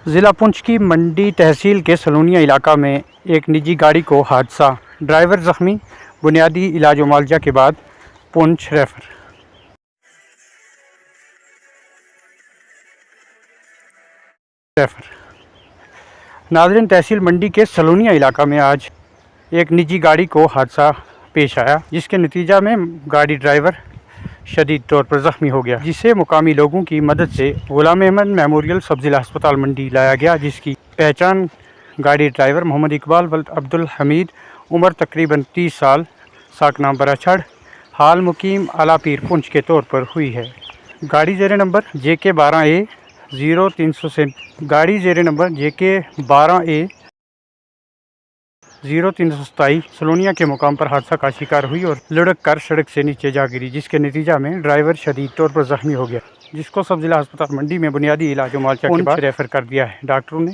ज़िला पुंछ की मंडी तहसील के सलूनिया इलाका में एक निजी गाड़ी को हादसा, ड्राइवर जख्मी, बुनियादी इलाज व मुआवजा के बाद पुंछ रेफर। नाज़रीन, तहसील मंडी के सलूनिया इलाका में आज एक निजी गाड़ी को हादसा पेश आया, जिसके नतीजा में गाड़ी ड्राइवर शदीद तौर पर ज़ख्मी हो गया, जिसे मुकामी लोगों की मदद से गुलाम अहमद मेमोरियल सब जिला अस्पताल मंडी लाया गया, जिसकी पहचान गाड़ी ड्राइवर मोहम्मद इकबाल वल्द अब्दुल हमीद, उम्र तकरीबन 30 साल, साकनाम बराछड़, हाल मुकीम आलापीर पुंछ के तौर पर हुई है। गाड़ी ज़ेर नंबर JK 12A 0300 से गाड़ी ज़ेर नंबर JK 12A 0327 सलोनिया के मुकाम पर हादसा का शिकार हुई और लुढ़क कर सड़क से नीचे जा गिरी, जिसके नतीजा में ड्राइवर शदीद तौर पर जख्मी हो गया, जिसको सब जिला अस्पताल मंडी में बुनियादी इलाज मुआवजा के बाद रेफर कर दिया है। डॉक्टरों ने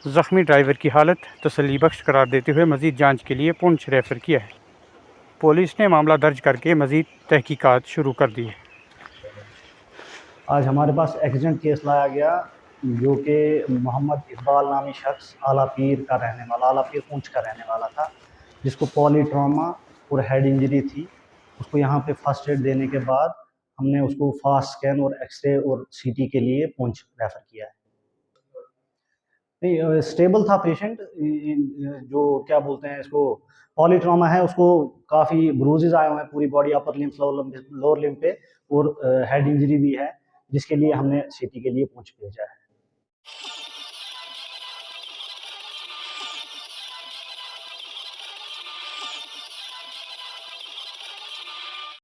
जख्मी ड्राइवर की हालत तसल्ली बख्श करार देते हुए मजीद जाँच के लिए पुंछ रेफर किया है। पुलिस ने मामला दर्ज करके मजीद तहकीकात शुरू कर दी है। आज हमारे पास एक्सीडेंट केस लाया गया, जो कि मोहम्मद इकबाल नामी शख्स आलापीर का रहने वाला, आलापीर पुंछ का रहने वाला था, जिसको पॉली ट्रॉमा और हेड इंजरी थी। उसको यहाँ पे फर्स्ट एड देने के बाद हमने उसको फास्ट स्कैन और एक्सरे और सीटी के लिए पुंछ रेफ़र किया है। नहीं, स्टेबल था पेशेंट। जो क्या बोलते हैं इसको, पॉली ट्रॉमा है, उसको काफ़ी ब्रूजेस आए हुए हैं पूरी body, upper limbs, lower limb पे, और हेड इंजरी भी है, जिसके लिए हमने सीटी के लिए पुंछ भेजा है।